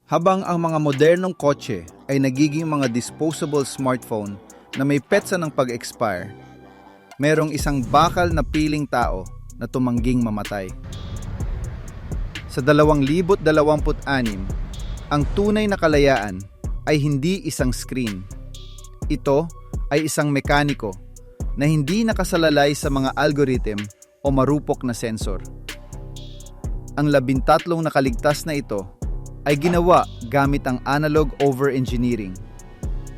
Habang ang mga modernong kotse ay nagiging mga disposable smartphone na may petsa ng pag-expire, merong isang bakal na piling tao na tumangging mamatay. Sa 2026, ang tunay na kalayaan ay hindi isang screen. Ito ay isang mekaniko na hindi nakasalalay sa mga algorithm o marupok na sensor. Ang 13 nakaligtas na ito ay ginawa gamit ang analog over-engineering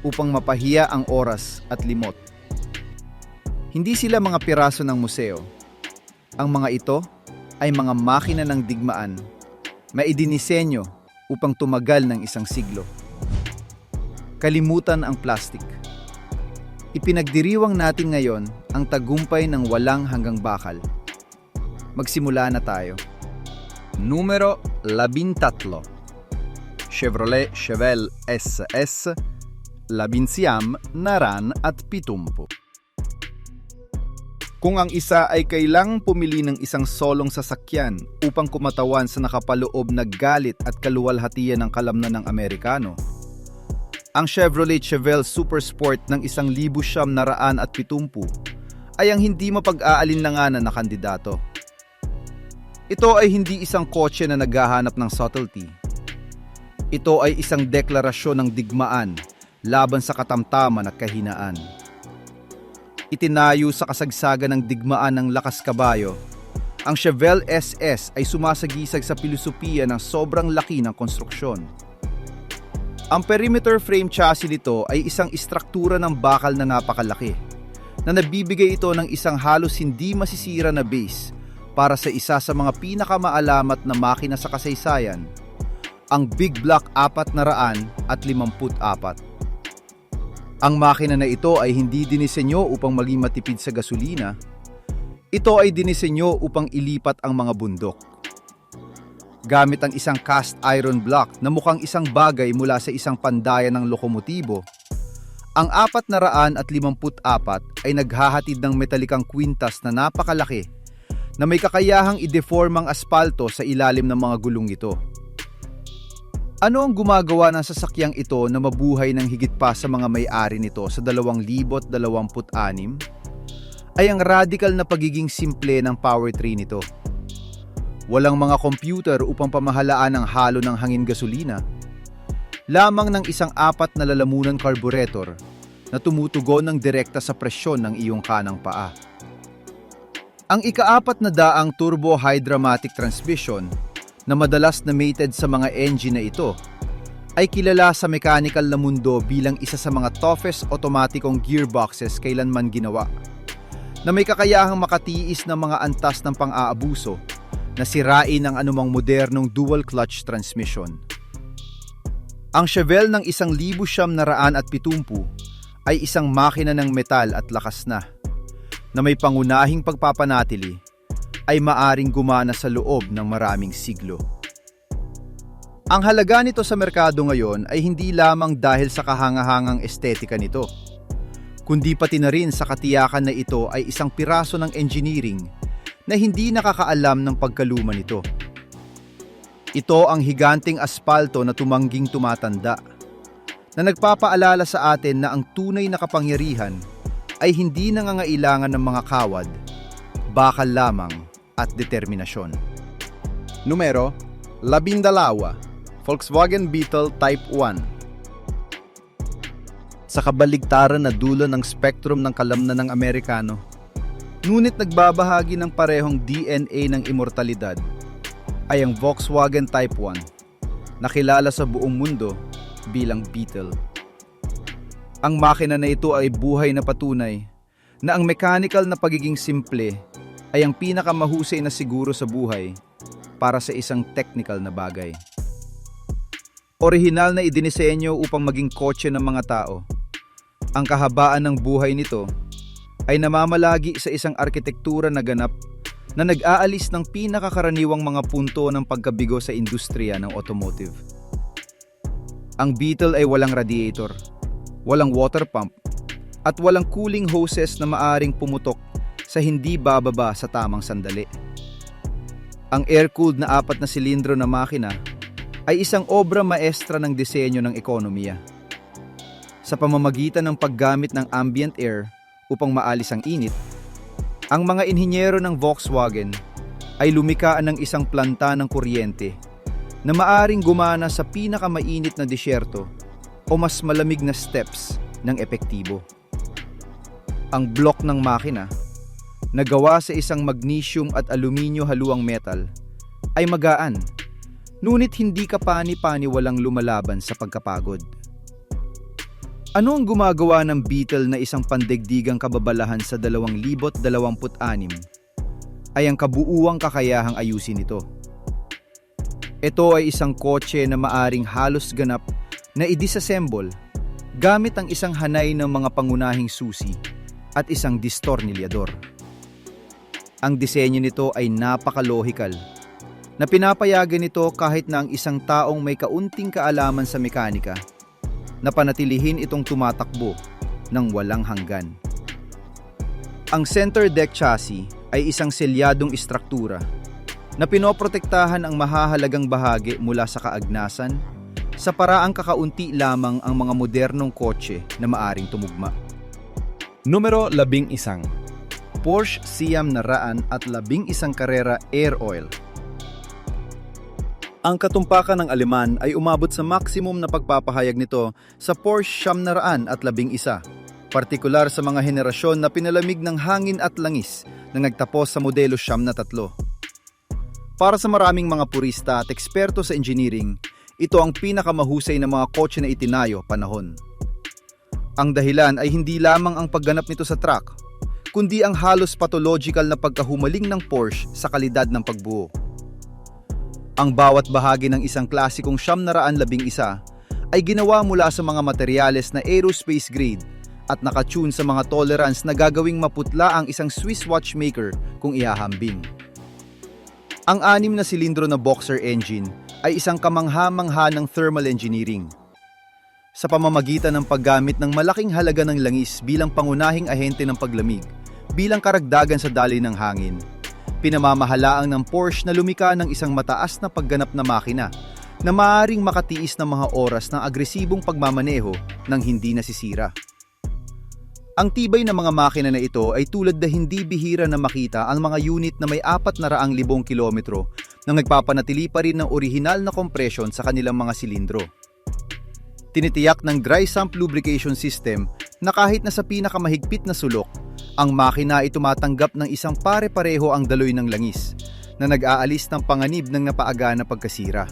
upang mapahiya ang oras at limot. Hindi sila mga piraso ng museo. Ang mga ito ay mga makina ng digmaan na idinisenyo upang tumagal ng isang siglo. Kalimutan ang plastic. Ipinagdiriwang natin ngayon ang tagumpay ng walang hanggang bakal. Magsimula na tayo. Numero 13. Chevrolet Chevelle SS, Labinsiam, Naran at Pitumpu. Kung ang isa ay kailangang pumili ng isang solong sasakyan upang kumatawan sa nakapaloob na galit at kaluwalhatian ng kalamnan ng Amerikano, ang Chevrolet Chevelle Super Sport ng 1,970 ay ang hindi mapag-aalinlanganan na kandidato. Ito ay hindi isang kotse na naghahanap ng subtlety. Ito ay isang deklarasyon ng digmaan laban sa katamtaman at kahinaan. Itinayo sa kasagsagan ng digmaan ng lakas kabayo, ang Chevelle SS ay sumasagisag sa pilosopiya ng sobrang laki ng konstruksyon. Ang perimeter frame chassis nito ay isang istruktura ng bakal na napakalaki, na nabibigay ito ng isang halos hindi masisira na base para sa isa sa mga pinakamaalamat na makina sa kasaysayan, ang Big Block 454. Ang makina na ito ay hindi dinisenyo upang maging matipid sa gasolina. Ito ay dinisenyo upang ilipat ang mga bundok. Gamit ang isang cast iron block na mukhang isang bagay mula sa isang pandayan ng lokomotibo, ang 454 ay naghahatid ng metalikang kwintas na napakalaki na may kakayahang i-deform ang aspalto sa ilalim ng mga gulong ito. Ano ang gumagawa ng sasakyang ito na mabuhay ng higit pa sa mga may-ari nito sa 2026? Ay ang radical na pagiging simple ng powertrain nito. Walang mga computer upang pamahalaan ang halo ng hangin gasolina. Lamang ng isang 4 na lalamunan carburetor na tumutugon ng direkta sa presyon ng iyong kanang paa. Ang ika-400 turbo hydromatic transmission na madalas na mated sa mga engine na ito, ay kilala sa mechanical na mundo bilang isa sa mga toughest otomatikong gearboxes kailanman ginawa, na may kakayahang makatiis ng mga antas ng pang-aabuso na sirain ang anumang modernong dual-clutch transmission. Ang Chevelle ng 1,970 ay isang makina ng metal at lakas na may pangunahing pagpapanatili ay maaring gumana sa loob ng maraming siglo. Ang halaga nito sa merkado ngayon ay hindi lamang dahil sa kahangahangang estetika nito, kundi pati na rin sa katiyakan na ito ay isang piraso ng engineering na hindi nakakaalam ng pagkaluma nito. Ito ang higanting aspalto na tumangging tumatanda, na nagpapaalala sa atin na ang tunay na kapangyarihan ay hindi nangangailangan ng mga kawad, bakal lamang at determinasyon. Numero 12. Volkswagen Beetle Type 1. Sa kabaligtaran na dulo ng spektrum ng kalamnan ng Amerikano, ngunit nagbabahagi ng parehong DNA ng immortalidad, ay ang Volkswagen Type 1, na kilala sa buong mundo bilang Beetle. Ang makina na ito ay buhay na patunay na ang mechanical na pagiging simple ay ang pinakamahusay na siguro sa buhay para sa isang technical na bagay. Orihinal na idinisenyo upang maging kotse ng mga tao, ang kahabaan ng buhay nito ay namamalagi sa isang arkitektura na ganap na nag-aalis ng pinakakaraniwang mga punto ng pagkabigo sa industriya ng automotive. Ang Beetle ay walang radiator, walang water pump, at walang cooling hoses na maaring pumutok sa hindi bababa sa tamang sandali. Ang air-cooled na 4 na silindro na makina ay isang obra maestra ng disenyo ng ekonomiya. Sa pamamagitan ng paggamit ng ambient air upang maalis ang init, ang mga inhinyero ng Volkswagen ay lumikaan ng isang planta ng kuryente na maaring gumana sa pinakamainit na disyerto o mas malamig na steppes ng epektibo. Ang block ng makina, na gawa sa isang magnesium at aluminyo haluang metal, ay magaan, ngunit hindi kapani-pani walang lumalaban sa pagkapagod. Ano ang gumagawa ng Beetle na isang pandaigdigang kababalahan sa 2026 ay ang kabuuang kakayahang ayusin ito. Ito ay isang kotse na maaring halos ganap na i-disassemble gamit ang isang hanay ng mga pangunahing susi at isang distornilyador. Ang disenyo nito ay napaka-logical na pinapayagan nito kahit na ang isang taong may kaunting kaalaman sa mekanika na panatilihin itong tumatakbo ng walang hanggan. Ang center deck chassis ay isang selyadong istruktura na pinoprotektahan ang mahahalagang bahagi mula sa kaagnasan sa paraang kakaunti lamang ang mga modernong kotse na maaring tumugma. Numero 11. Porsche Siam na raan at 11 karera air oil. Ang katumpakan ng Aleman ay umabot sa maximum na pagpapahayag nito sa Porsche Siam na raan at 11, partikular sa mga henerasyon na pinalamig ng hangin at langis na nagtapos sa modelo Siam na 3. Para sa maraming mga purista at eksperto sa engineering, ito ang pinakamahusay na mga kotse na itinayo panahon. Ang dahilan ay hindi lamang ang pagganap nito sa track, kundi ang halos pathological na pagkahumaling ng Porsche sa kalidad ng pagbuo. Ang bawat bahagi ng isang klasikong Siam na raan 11 ay ginawa mula sa mga materyales na aerospace grade at nakatune sa mga tolerance na gagawing maputla ang isang Swiss watchmaker kung ihahambing. Ang 6 na silindro na boxer engine ay isang kamangha-mangha ng thermal engineering. Sa pamamagitan ng paggamit ng malaking halaga ng langis bilang pangunahing ahente ng paglamig, bilang karagdagan sa daloy ng hangin, pinamamahalaang ng Porsche na lumika ng isang mataas na pagganap na makina na maaaring makatiis ng mga oras ng agresibong pagmamaneho nang hindi nasisira. Ang tibay ng mga makina na ito ay tulad na hindi bihira na makita ang mga unit na may 400,000 kilometro na nagpapanatili pa rin ng orihinal na compression sa kanilang mga silindro. Tinitiyak ng dry sump lubrication system na kahit na sa pinakamahigpit na sulok, ang makina ay tumatanggap ng isang pare-pareho ang daloy ng langis na nag-aalis ng panganib ng napaaga na pagkasira.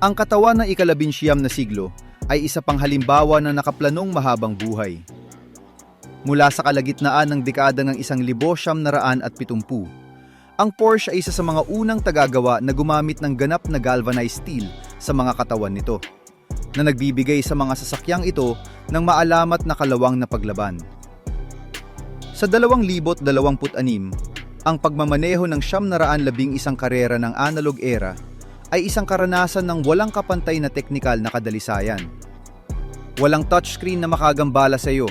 Ang katawan ng ika-19 na siglo ay isa pang halimbawa ng nakaplanong mahabang buhay. Mula sa kalagitnaan ng dekada ng 1970, ang Porsche ay isa sa mga unang tagagawa na gumamit ng ganap na galvanized steel sa mga katawan nito, na nagbibigay sa mga sasakyang ito ng maalamat na kalawang na paglaban. Sa 2026, ang pagmamaneho ng 711 karera ng analog era ay isang karanasan ng walang kapantay na teknikal na kadalisayan. Walang touchscreen na makagambala sa iyo,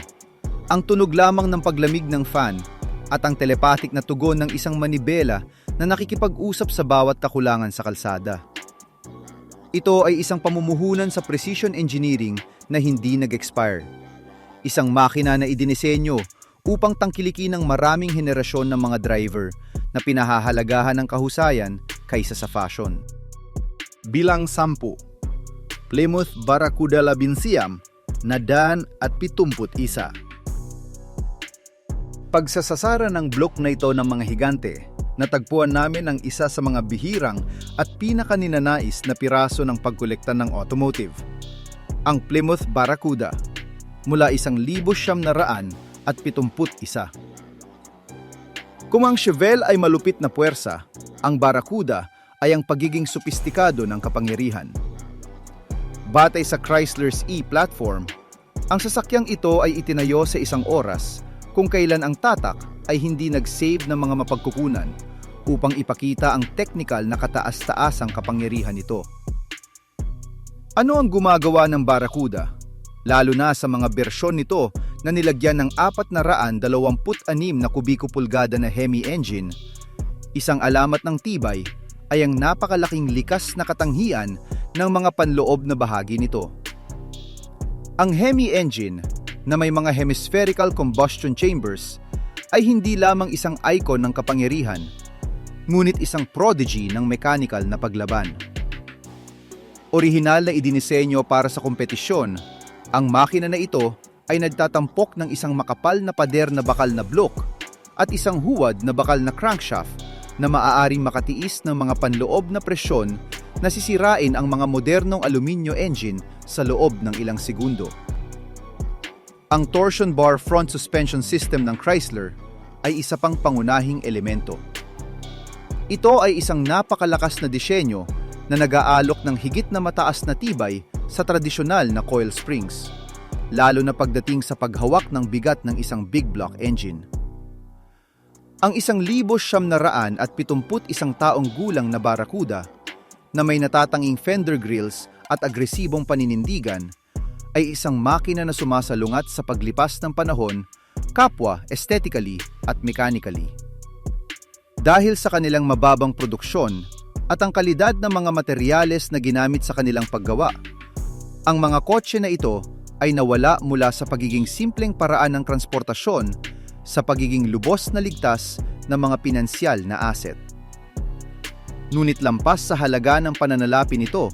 ang tunog lamang ng paglamig ng fan at ang telepathic na tugon ng isang manibela na nakikipag-usap sa bawat kakulangan sa kalsada. Ito ay isang pamumuhunan sa precision engineering na hindi nag-expire. Isang makina na idinisenyo upang tangkilikin ng maraming henerasyon ng mga driver na pinahahalagahan ng kahusayan kaysa sa fashion. Bilang 10, Plymouth Barracuda 11 Siam na 171. Pagsasasara ng block na ito ng mga higante, natagpuan namin ang isa sa mga bihirang at pinakaninanais na piraso ng pagkolekta ng automotive, ang Plymouth Barracuda, mula 1971. Kung ang Chevelle ay malupit na puwersa, ang Barracuda ay ang pagiging sopistikado ng kapangyarihan. Batay sa Chrysler's E-platform, ang sasakyang ito ay itinayo sa isang oras kung kailan ang tatak ay hindi nag-save ng mga mapagkukunan upang ipakita ang technical na kataas-taasang kapangyarihan nito. Ano ang gumagawa ng Barracuda, lalo na sa mga bersyon nito na nilagyan ng 426 na kubiko pulgada na Hemi engine? Isang alamat ng tibay ay ang napakalaking likas na katangian ng mga panloob na bahagi nito. Ang Hemi engine, na may mga hemispherical combustion chambers, ay hindi lamang isang icon ng kapangyarihan, ngunit isang prodigy ng mechanical na paglaban. Orihinal na idinisenyo para sa kompetisyon, ang makina na ito ay nagtatampok ng isang makapal na pader na bakal na block at isang huwad na bakal na crankshaft na maaaring makatiis ng mga panloob na presyon na sisirain ang mga modernong aluminyo engine sa loob ng ilang segundo. Ang torsion bar front suspension system ng Chrysler ay isa pang pangunahing elemento. Ito ay isang napakalakas na disenyo na nag-aalok ng higit na mataas na tibay sa tradisyonal na coil springs, lalo na pagdating sa paghawak ng bigat ng isang big block engine. Ang 1,971 taong gulang na Barracuda na may natatanging fender grills at agresibong paninindigan ay isang makina na sumasalungat sa paglipas ng panahon, kapwa aesthetically at mechanically. Dahil sa kanilang mababang produksyon at ang kalidad ng mga materyales na ginamit sa kanilang paggawa, ang mga kotse na ito ay nawala mula sa pagiging simpleng paraan ng transportasyon sa pagiging lubos na ligtas na mga pinansyal na asset. Ngunit lampas sa halaga ng pananalapi nito,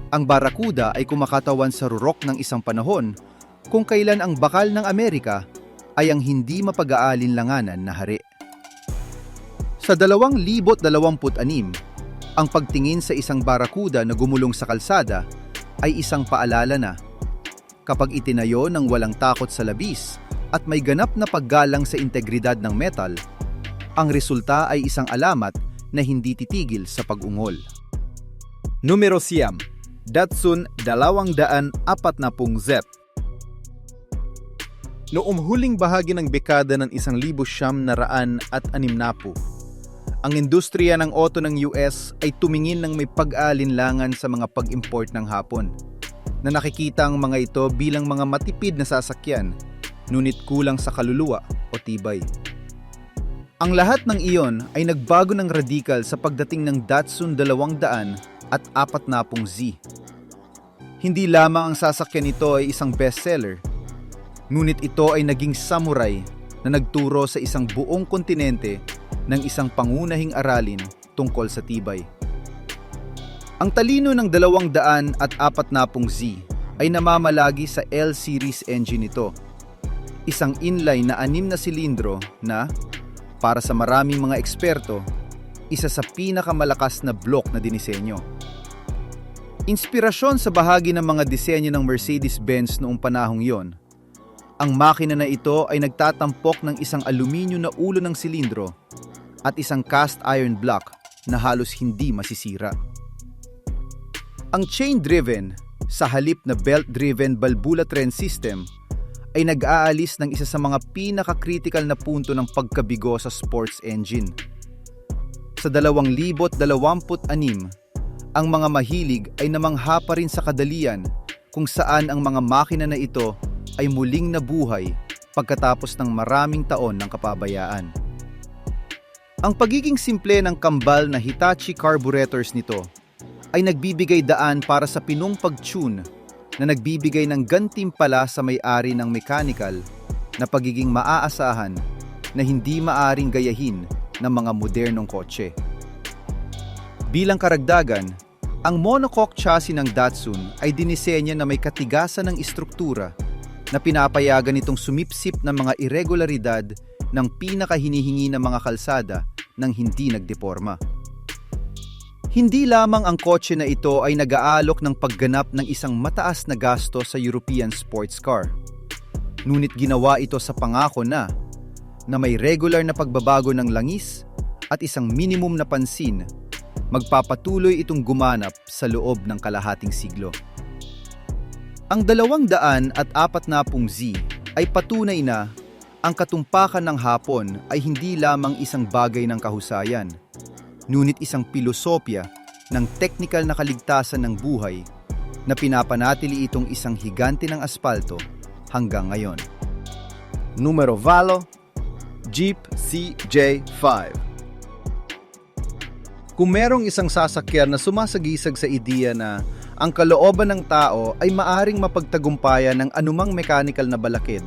ang Barracuda ay kumakatawan sa rurok ng isang panahon kung kailan ang bakal ng Amerika ay ang hindi mapag-aalinlanganan na hari. Sa 2026, ang pagtingin sa isang Barracuda na gumulong sa kalsada ay isang paalala na kapag itinayo ng walang takot sa labis at may ganap na paggalang sa integridad ng metal, ang resulta ay isang alamat na hindi titigil sa pag-ungol. Numero 9, Datsun 240Z. Noong huling bahagi ng dekada ng 1960, ang industriya ng auto ng US ay tumingin ng may pag-aalinlangan sa mga pag-import ng Hapon, na nakikita ang mga ito bilang mga matipid na sasakyan, ngunit kulang sa kaluluwa o tibay. Ang lahat ng iyon ay nagbago ng radikal sa pagdating ng Datsun 240Z. Hindi lamang ang sasakyan nito ay isang bestseller, ngunit ito ay naging samurai na nagturo sa isang buong kontinente ng isang pangunahing aralin tungkol sa tibay. Ang talino ng 240Z ay namamalagi sa L-series engine nito, isang inline na 6 na silindro na, para sa maraming mga eksperto, isa sa pinakamalakas na block na dinisenyo. Inspirasyon sa bahagi ng mga disenyo ng Mercedes-Benz noong panahong yon, ang makina na ito ay nagtatampok ng isang aluminyo na ulo ng silindro at isang cast iron block na halos hindi masisira. Ang chain-driven, sa halip na belt-driven valvula trend system, ay nag-aalis ng isa sa mga pinaka-critical na punto ng pagkabigo sa sports engine. Sa 2026, ang mga mahilig ay namangha pa rin sa kadalian kung saan ang mga makina na ito ay muling nabuhay pagkatapos ng maraming taon ng kapabayaan. Ang pagiging simple ng kambal na Hitachi carburetors nito ay nagbibigay daan para sa pinong pag-tune na nagbibigay ng gantimpala sa may-ari ng mechanical na pagiging maaasahan na hindi maaring gayahin ng mga modernong kotse. Bilang karagdagan, ang monocoque chassis ng Datsun ay dinisenya na may katigasan ng istruktura na pinapayagan itong sumipsip ng mga irregularidad ng pinakahinihingi ng mga kalsada nang hindi nagdeporma. Hindi lamang ang kotse na ito ay nag-aalok ng pagganap ng isang mataas na gasto sa European sports car, ngunit ginawa ito sa pangako na may regular na pagbabago ng langis at isang minimum na pansin, magpapatuloy itong gumanap sa loob ng kalahating siglo. Ang 240Z ay patunay na ang katumpakan ng Hapon ay hindi lamang isang bagay ng kahusayan, ngunit isang pilosopya ng teknikal na kaligtasan ng buhay na pinapanatili itong isang higante ng aspalto hanggang ngayon. Numero 8, Jeep CJ5. Kung merong isang sasakyan na sumasagisag sa ideya na ang kalooban ng tao ay maaring mapagtagumpayan ng anumang mechanical na balakid,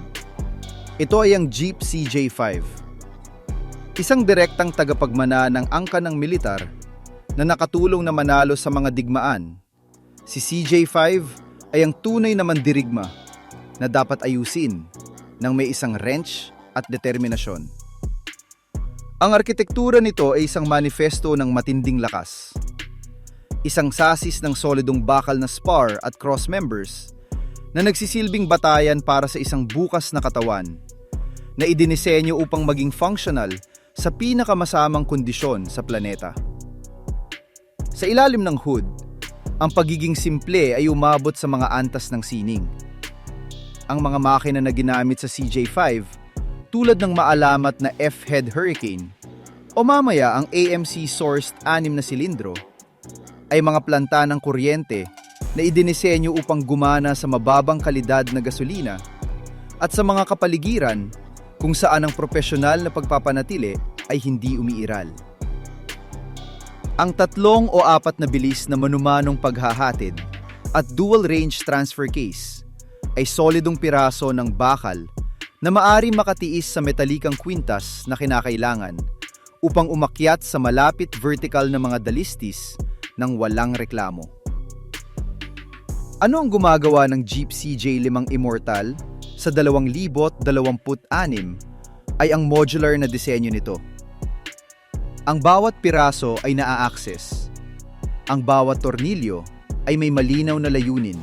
ito ay ang Jeep CJ5. Isang direktang tagapagmana ng angka ng militar na nakatulong na manalo sa mga digmaan. Si CJ5 ay ang tunay na mandirigma na dapat ayusin ng may isang wrench at determinasyon. Ang arkitektura nito ay isang manifesto ng matinding lakas. Isang sasis ng solidong bakal na spar at cross members na nagsisilbing batayan para sa isang bukas na katawan na idinisenyo upang maging functional sa pinakamasamang kondisyon sa planeta. Sa ilalim ng hood, ang pagiging simple ay umabot sa mga antas ng sining. Ang mga makina na ginamit sa CJ5 tulad ng maalamat na F-head Hurricane o mamaya ang AMC-sourced 6 na silindro ay mga planta ng kuryente na idinisenyo upang gumana sa mababang kalidad na gasolina at sa mga kapaligiran kung saan ang profesional na pagpapanatili ay hindi umiiral. Ang 3 o 4 na bilis na manumanong paghahatid at dual range transfer case ay solidong piraso ng bakal na maari makatiis sa metalikang kwintas na kinakailangan upang umakyat sa malapit vertical na mga dalistis ng walang reklamo. Ano ang gumagawa ng Jeep CJ5 Immortal sa 2026 ay ang modular na disenyo nito. Ang bawat piraso ay naa-access. Ang bawat tornilyo ay may malinaw na layunin.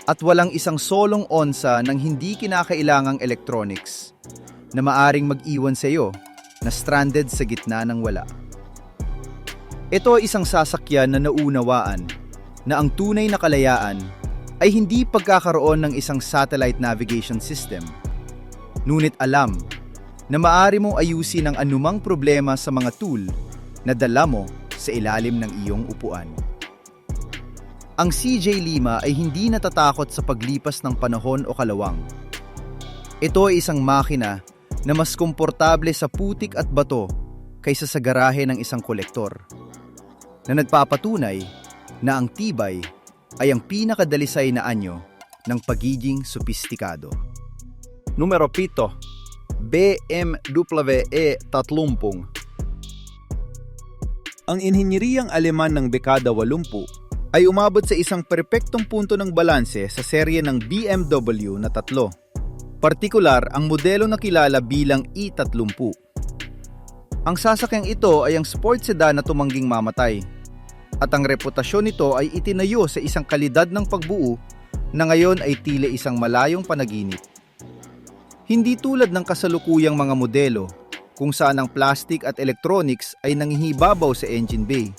At walang isang solong onsa ng hindi kinakailangang electronics na maaring mag-iwan sa iyo na stranded sa gitna ng wala. Ito ay isang sasakyan na naunawaan na ang tunay na kalayaan ay hindi pagkakaroon ng isang satellite navigation system. Ngunit alam na maaari mong ayusin ang anumang problema sa mga tool na dala mo sa ilalim ng iyong upuan. Ang CJ5 ay hindi natatakot sa paglipas ng panahon o kalawang. Ito ay isang makina na mas komportable sa putik at bato kaysa sa garahe ng isang kolektor, na nagpapatunay na ang tibay ay ang pinakadalisay na anyo ng pagiging sopistikado. Numero 7. BMW E30. Ang inhinyeriyang Aleman ng dekada 80 ay umabot sa isang perpektong punto ng balanse sa serye ng BMW na 3. Partikular ang modelo na kilala bilang E30. Ang sasakyang ito ay ang sport sedan na tumangging mamatay, at ang reputasyon nito ay itinayo sa isang kalidad ng pagbuo na ngayon ay tila isang malayong panaginip. Hindi tulad ng kasalukuyang mga modelo kung saan ang plastic at electronics ay nanghihibabaw sa engine bay.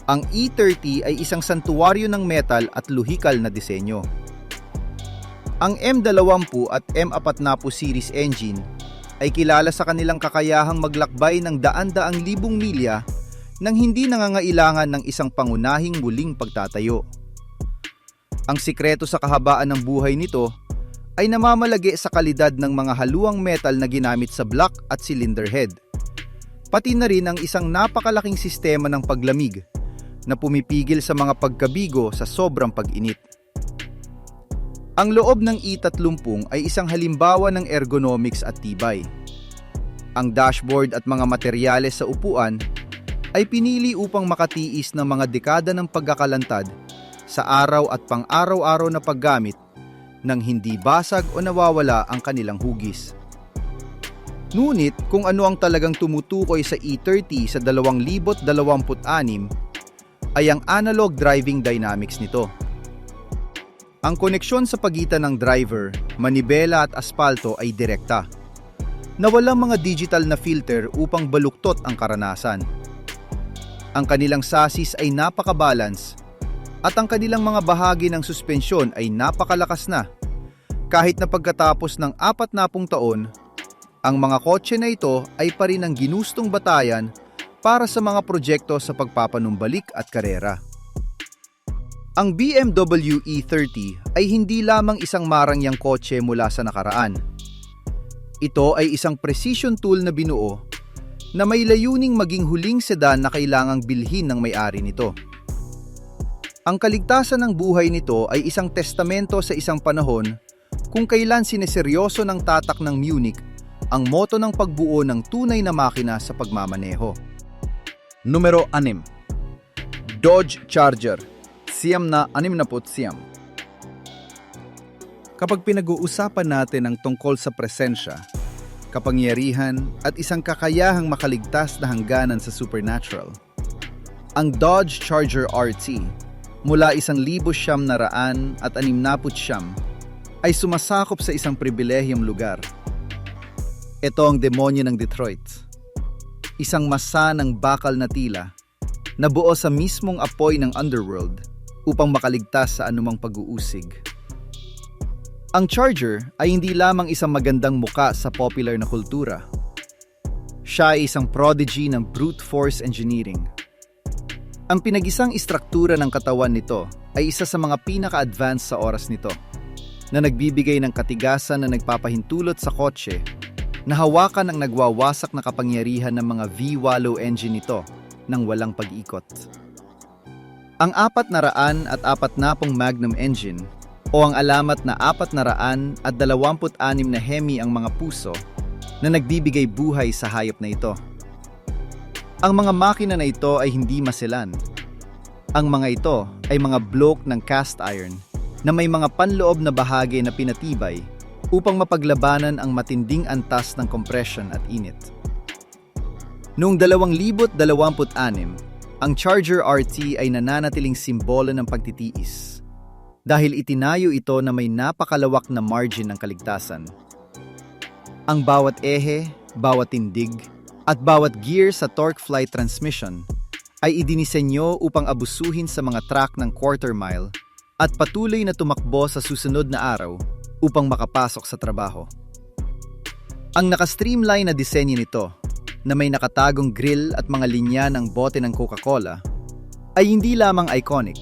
Ang E30 ay isang santuwaryo ng metal at luhikal na disenyo. Ang M20 at M40 series engine ay kilala sa kanilang kakayahang maglakbay ng daan-daang libong milya nang hindi nangangailangan ng isang pangunahing muling pagtatayo. Ang sikreto sa kahabaan ng buhay nito ay namamalagi sa kalidad ng mga haluang metal na ginamit sa block at cylinder head, pati na rin ang isang napakalaking sistema ng paglamig na pumipigil sa mga pagkabigo sa sobrang pag-init. Ang loob ng E30 ay isang halimbawa ng ergonomics at tibay. Ang dashboard at mga materyales sa upuan ay pinili upang makatiis ng mga dekada ng pagkakalantad sa araw at pang-araw-araw na paggamit nang hindi basag o nawawala ang kanilang hugis. Ngunit kung ano ang talagang tumutukoy sa E30 sa 2026 ay ang analog driving dynamics nito. Ang koneksyon sa pagitan ng driver, manibela at aspalto ay direkta, na walang mga digital na filter upang baluktot ang karanasan. Ang kanilang sasis ay napaka-balance at ang kanilang mga bahagi ng suspensyon ay napakalakas na. Kahit na pagkatapos ng 40 taon, ang mga kotse na ito ay pa rin ang ginustong batayan para sa mga proyekto sa pagpapanumbalik at karera. Ang BMW E30 ay hindi lamang isang marangyang kotse mula sa nakaraan. Ito ay isang precision tool na binuo na may layuning maging huling sedan na kailangang bilhin ng may-ari nito. Ang kaligtasan ng buhay nito ay isang testamento sa isang panahon kung kailan sineseryoso ng tatak ng Munich ang moto ng pagbuo ng tunay na makina sa pagmamaneho. Numero 6. Dodge Charger, siyam na 69. Kapag pinag-uusapan natin ang tungkol sa presensya, kapangyarihan at isang kakayahang makaligtas na hangganan sa supernatural, ang Dodge Charger RT mula 1969 ay sumasakop sa isang pribilehiyong lugar. Ito ang demonyo ng Detroit, isang masa ng bakal na tila na buo sa mismong apoy ng underworld upang makaligtas sa anumang pag-uusig. Ang Charger ay hindi lamang isang magandang muka sa popular na kultura. Siya ay isang prodigy ng brute force engineering. Ang pinagisang istruktura ng katawan nito ay isa sa mga pinaka-advanced sa oras nito, na nagbibigay ng katigasan na nagpapahintulot sa kotse na hawakan ang nagwawasak na kapangyarihan ng mga V8 engine nito nang walang pag-ikot. Ang 440 Magnum engine o ang alamat na 426 na Hemi ang mga puso na nagbibigay buhay sa hayop na ito. Ang mga makina na ito ay hindi maselan. Ang mga ito ay mga block ng cast iron na may mga panloob na bahagi na pinatibay upang mapaglabanan ang matinding antas ng compression at init. Noong 2026, ang Charger RT ay nananatiling simbolo ng pagtitiis dahil itinayo ito na may napakalawak na margin ng kaligtasan. Ang bawat ehe, bawat tindig, at bawat gear sa torque-fly transmission ay idinisenyo upang abusuhin sa mga track ng quarter mile at patuloy na tumakbo sa susunod na araw upang makapasok sa trabaho. Ang naka-streamline na disenyo nito, na may nakatagong grill at mga linya ng bote ng Coca-Cola, ay hindi lamang iconic,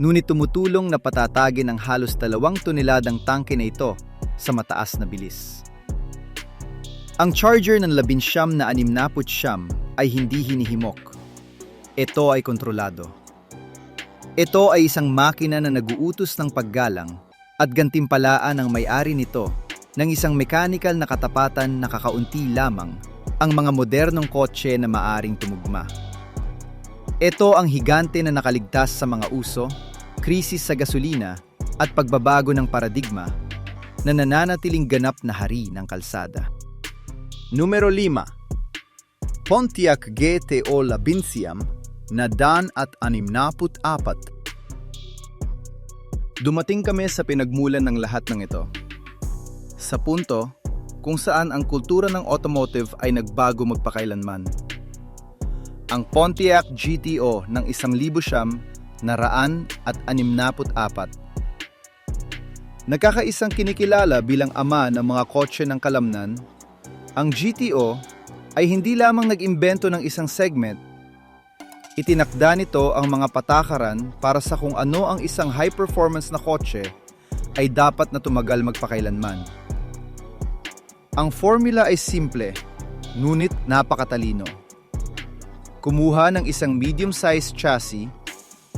ngunit tumutulong na patatagin ang halos 2 toneladang tangke na ito sa mataas na bilis. Ang Charger ng 1969 ay hindi hinihimok. Ito ay kontrolado. Ito ay isang makina na naguutos ng paggalang at gantimpalaan ang may-ari nito ng isang mechanical na katapatan na kakaunti lamang ang mga modernong kotse na maaring tumugma. Ito ang higante na nakaligtas sa mga uso, krisis sa gasolina at pagbabago ng paradigma na nananatiling ganap na hari ng kalsada. Numero 5. Pontiac GTO Labinsiam na Dan at 64. Dumating kami sa pinagmulan ng lahat ng ito. Sa punto kung saan ang kultura ng automotive ay nagbago magpakailanman. Ang Pontiac GTO ng 1964. Nagkakaisang kinikilala bilang ama ng mga kotse ng kalamnan, ang GTO ay hindi lamang nag-imbento ng isang segment. Itinakda nito ang mga patakaran para sa kung ano ang isang high-performance na kotse ay dapat na tumagal magpakailanman. Ang formula ay simple, ngunit napakatalino. Kumuha ng isang medium-sized chassis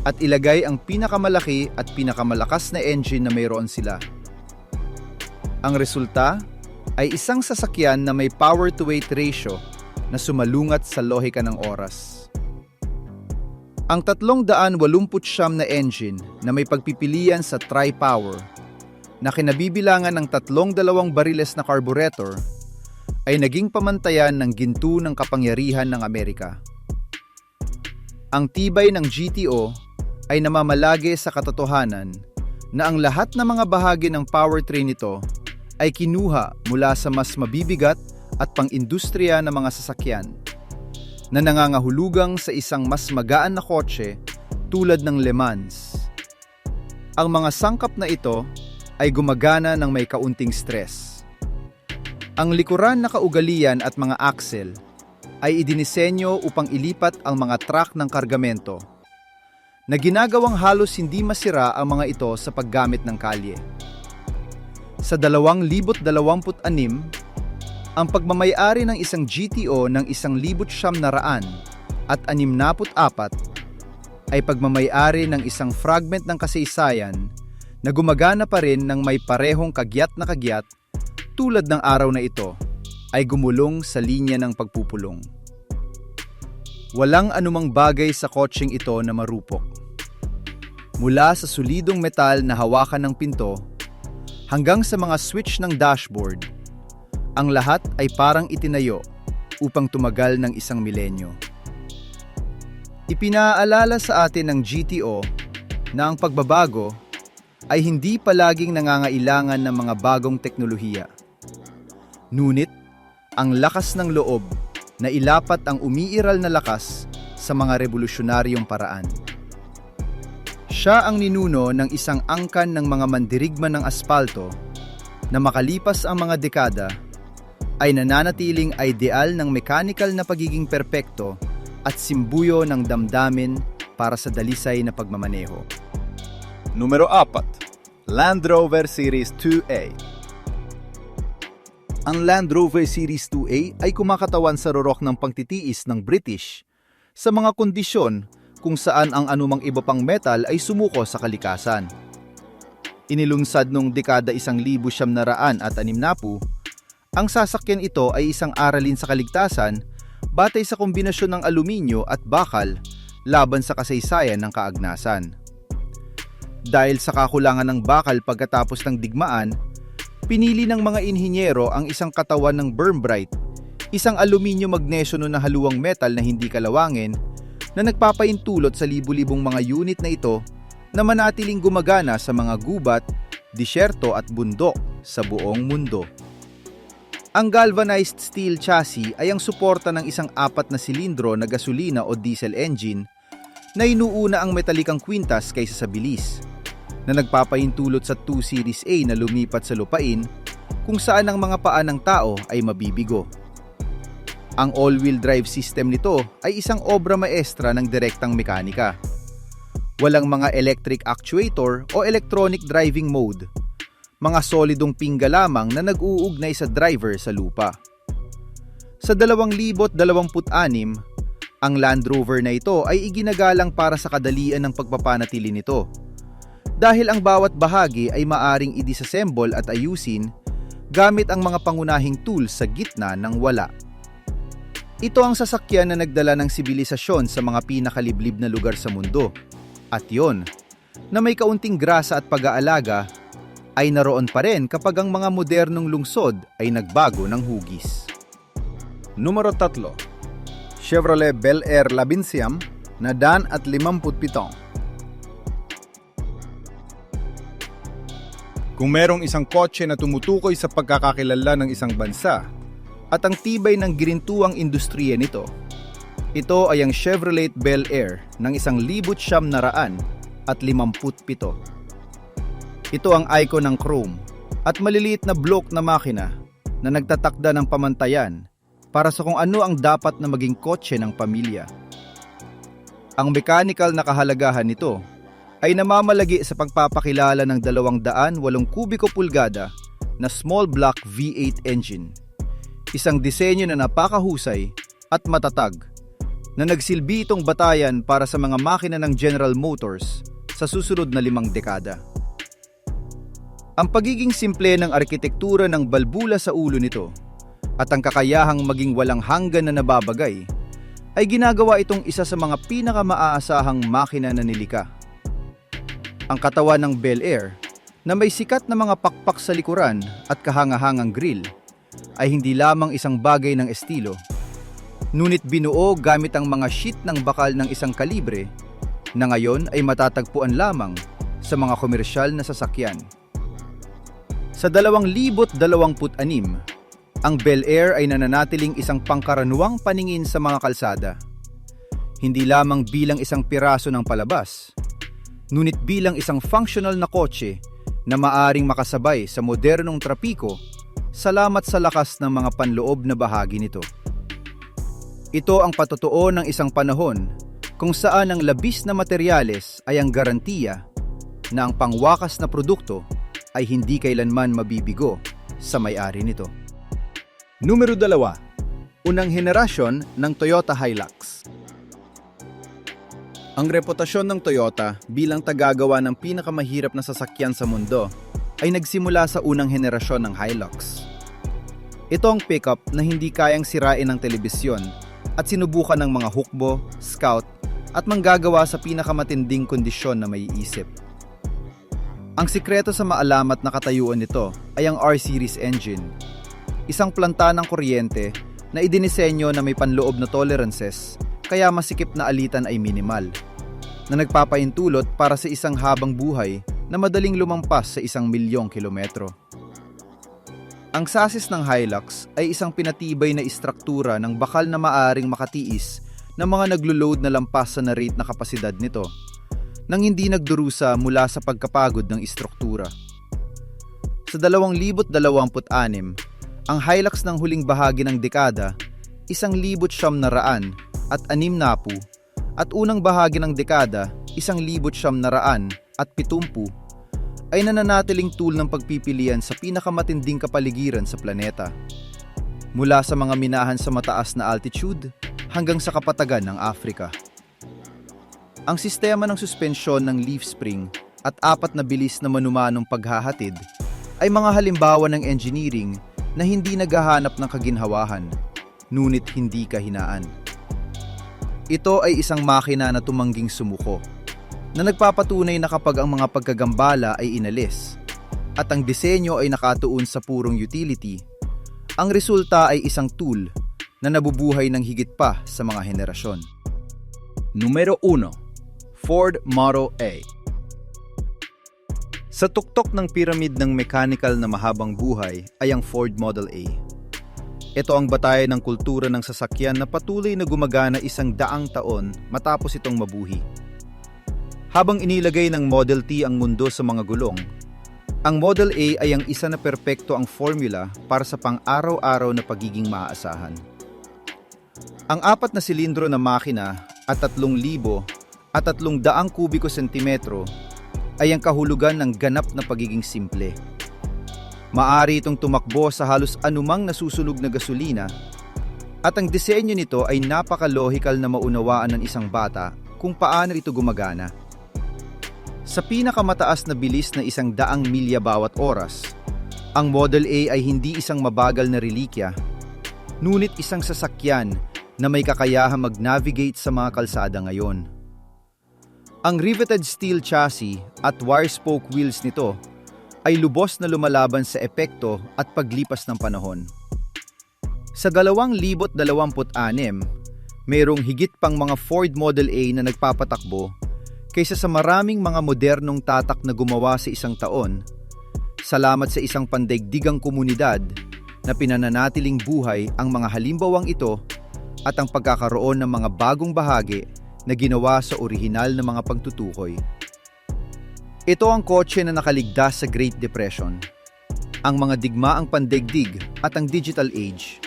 at ilagay ang pinakamalaki at pinakamalakas na engine na mayroon sila. Ang resulta ay isang sasakyan na may power-to-weight ratio na sumalungat sa lohika ng oras. Ang 389 na engine na may pagpipilian sa tri-power na kinabibilangan ng 32 bariles na carburetor ay naging pamantayan ng ginto ng kapangyarihan ng Amerika. Ang tibay ng GTO ay namamalagi sa katotohanan na ang lahat ng mga bahagi ng powertrain nito ay kinuha mula sa mas mabibigat at pang-industriya na mga sasakyan na nangangahulugang sa isang mas magaan na kotse tulad ng Le Mans. Ang mga sangkap na ito ay gumagana ng may kaunting stress. Ang likuran na kaugalian at mga axle ay idinisenyo upang ilipat ang mga truck ng kargamento na ginagawang halos hindi masira ang mga ito sa paggamit ng kalye. Sa 2026, Ang pagmamayari ng isang GTO ng 1,900 at 64 ay pagmamayari ng isang fragment ng kasaysayan na gumagana pa rin ng may parehong kagyat na kagyat tulad ng araw na ito ay gumulong sa linya ng pagpupulong. Walang anumang bagay sa kotseng ito na marupok. Mula sa solidong metal na hawakan ng pinto hanggang sa mga switch ng dashboard, ang lahat ay parang itinayo upang tumagal ng 1 milenyo. Ipinaalala sa atin ng GTO na ang pagbabago ay hindi palaging nangangailangan ng mga bagong teknolohiya. Ngunit, ang lakas ng loob na ilapat ang umiiral na lakas sa mga revolusyonaryong paraan. Siya ang ninuno ng isang angkan ng mga mandirigma ng aspalto na makalipas ang mga dekada ay nananatiling ideal ng mechanical na pagiging perpekto at simbuyo ng damdamin para sa dalisay na pagmamaneho. Numero 4. Land Rover Series 2A. Ang Land Rover Series 2A ay kumakatawan sa rorok ng pagtitiis ng British sa mga kondisyon kung saan ang anumang iba pang metal ay sumuko sa kalikasan. Inilunsad noong dekada 1960 ang sasakyan ito ay isang aralin sa kaligtasan batay sa kombinasyon ng aluminyo at bakal laban sa kasaysayan ng kaagnasan. Dahil sa kakulangan ng bakal pagkatapos ng digmaan, pinili ng mga inhinyero ang isang katawan ng Bermbrite, isang aluminyo-magnesyo na haluang metal na hindi kalawangin na nagpapaintulot sa libu-libong mga unit na ito na manatiling gumagana sa mga gubat, disyerto at bundok sa buong mundo. Ang galvanized steel chassis ay ang suporta ng isang 4 na silindro na gasolina o diesel engine na inuuna ang metalikang kwintas kaysa sa bilis, na nagpapahintulot sa 2 Series A na lumipat sa lupain kung saan ang mga paa ng tao ay mabibigo. Ang all-wheel drive system nito ay isang obra maestra ng direktang mekanika. Walang mga electric actuator o electronic driving mode. Mga solidong pingga lamang na nag-uugnay sa driver sa lupa. Sa 2026, ang Land Rover na ito ay iginagalang para sa kadalian ng pagpapanatili nito. Dahil ang bawat bahagi ay maaring i-disassemble at ayusin gamit ang mga pangunahing tools sa gitna ng wala. Ito ang sasakyan na nagdala ng sibilisasyon sa mga pinakaliblib na lugar sa mundo. At yon, na may kaunting grasa at pag-aalaga, ay naroon pa rin kapag ang mga modernong lungsod ay nagbago ng hugis. Numero 3. Chevrolet Bel Air Labinciam na Dan at 57. Kung merong isang kotse na tumutukoy sa pagkakakilala ng isang bansa at ang tibay ng ginintuang industriya nito, ito ay ang Chevrolet Bel Air ng 1957. Ito ang icon ng chrome at maliliit na block na makina na nagtatakda ng pamantayan para sa kung ano ang dapat na maging kotse ng pamilya. Ang mechanical na kahalagahan nito ay namamalagi sa pagpapakilala ng 208 kubiko pulgada na small block V8 engine. Isang disenyo na napakahusay at matatag na nagsilbi itong batayan para sa mga makina ng General Motors sa susunod na 5 dekada. Ang pagiging simple ng arkitektura ng balbula sa ulo nito at ang kakayahang maging walang hanggan na nababagay ay ginagawa itong isa sa mga pinakamaasahang makina na nilika. Ang katawan ng Bel Air na may sikat na mga pakpak sa likuran at kahangahangang grill ay hindi lamang isang bagay ng estilo, ngunit binuo gamit ang mga sheet ng bakal ng isang kalibre na ngayon ay matatagpuan lamang sa mga komersyal na sasakyan. Sa 2026, ang Bel Air ay nananatiling isang pangkaraniwang paningin sa mga kalsada. Hindi lamang bilang isang piraso ng palabas, ngunit bilang isang functional na kotse na maaring makasabay sa modernong trapiko salamat sa lakas ng mga panloob na bahagi nito. Ito ang patotoo ng isang panahon kung saan ang labis na materyales ay ang garantiya na ang pangwakas na produkto ay hindi kailanman mabibigo sa may-ari nito. Numero 2. Unang henerasyon ng Toyota Hilux. Ang reputasyon ng Toyota bilang tagagawa ng pinakamahirap na sasakyan sa mundo ay nagsimula sa unang henerasyon ng Hilux. Ito ang pickup na hindi kayang sirain ng telebisyon at sinubukan ng mga hukbo, scout at manggagawa sa pinakamatinding kondisyon na maiisip. Ang sikreto sa maalamat na katayuan nito ay ang R-Series engine, isang planta ng kuryente na idinisenyo na may panloob na tolerances kaya masikip na alitan ay minimal, na nagpapaintulot para sa isang habang buhay na madaling lumampas sa 1,000,000 kilometro. Ang sasis ng Hilux ay isang pinatibay na istruktura ng bakal na maaring makatiis ng mga naglo-load na lampas sa na-rate na kapasidad nito, nang hindi nagdurusa mula sa pagkapagod ng istruktura. Sa 2026, ang Hilux ng huling bahagi ng dekada, 1,900 at 6 at unang bahagi ng dekada, 1,970 ay nananatiling tool ng pagpipilian sa pinakamatinding kapaligiran sa planeta. Mula sa mga minahan sa mataas na altitude hanggang sa kapatagan ng Africa. Ang sistema ng suspensyon ng leaf spring at 4 na bilis na manumanong paghahatid ay mga halimbawa ng engineering na hindi naghahanap ng kaginhawahan, ngunit hindi kahinaan. Ito ay isang makina na tumangging sumuko, na nagpapatunay na kapag ang mga pagkagambala ay inalis at ang disenyo ay nakatuon sa purong utility, ang resulta ay isang tool na nabubuhay ng higit pa sa mga henerasyon. Numero 1. Ford Model A. Sa tuktok ng piramid ng mechanical na mahabang buhay ay ang Ford Model A. Ito ang batayan ng kultura ng sasakyan na patuloy na gumagana 100 taon matapos itong mabuhi. Habang inilagay ng Model T ang mundo sa mga gulong, ang Model A ay ang isa na perpekto ang formula para sa pang-araw-araw na pagiging maaasahan. Ang 4 na silindro na makina at 3,000 at 300 kubiko sentimetro ay ang kahulugan ng ganap na pagiging simple. Maaari itong tumakbo sa halos anumang nasusunog na gasolina at ang disenyo nito ay napaka-logical na maunawaan ng isang bata kung paano ito gumagana. Sa pinakamataas na bilis na 100 milya bawat oras, ang Model A ay hindi isang mabagal na relikya, ngunit isang sasakyan na may kakayahang mag-navigate sa mga kalsada ngayon. Ang riveted steel chassis at wire spoke wheels nito ay lubos na lumalaban sa epekto at paglipas ng panahon. Sa 2026, mayroong higit pang mga Ford Model A na nagpapatakbo kaysa sa maraming mga modernong tatak na gumawa sa isang taon, salamat sa isang pandaigdigang komunidad na pinananatiling buhay ang mga halimbawang ito at ang pagkakaroon ng mga bagong bahagi na ginawa sa orihinal na mga pagtutukoy. Ito ang kotse na nakaligtas sa Great Depression, ang mga digmaang pandaigdig at ang digital age,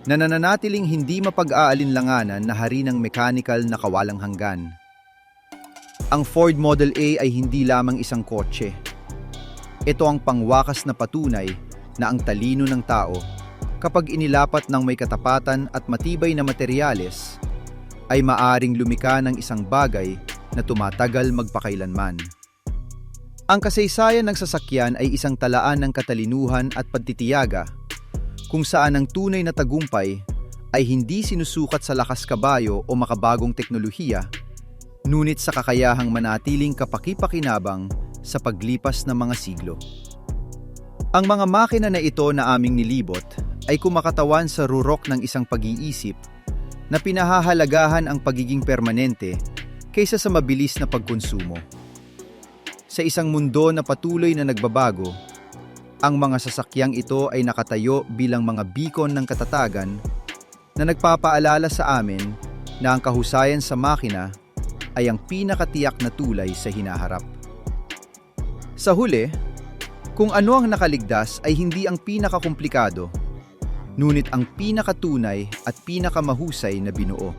na nananatiling hindi mapag-aalinlanganan na hari ng mechanical na kawalang hanggan. Ang Ford Model A ay hindi lamang isang kotse. Ito ang pangwakas na patunay na ang talino ng tao, kapag inilapat ng may katapatan at matibay na materyales, ay maaring lumika ng isang bagay na tumatagal magpakailanman. Ang kasaysayan ng sasakyan ay isang talaan ng katalinuhan at pagtitiyaga, kung saan ang tunay na tagumpay ay hindi sinusukat sa lakas kabayo o makabagong teknolohiya, ngunit sa kakayahang manatiling kapaki-pakinabang sa paglipas ng mga siglo. Ang mga makina na ito na aming nilibot ay kumakatawan sa rurok ng isang pag-iisip na pinahahalagahan ang pagiging permanente kaysa sa mabilis na pagkonsumo. Sa isang mundo na patuloy na nagbabago, ang mga sasakyang ito ay nakatayo bilang mga beacon ng katatagan na nagpapaalala sa amin na ang kahusayan sa makina ay ang pinakatiyak na tulay sa hinaharap. Sa huli, kung ano ang nakaligtas ay hindi ang pinakakomplikado, ngunit ang pinakatunay at pinakamahusay na binuo.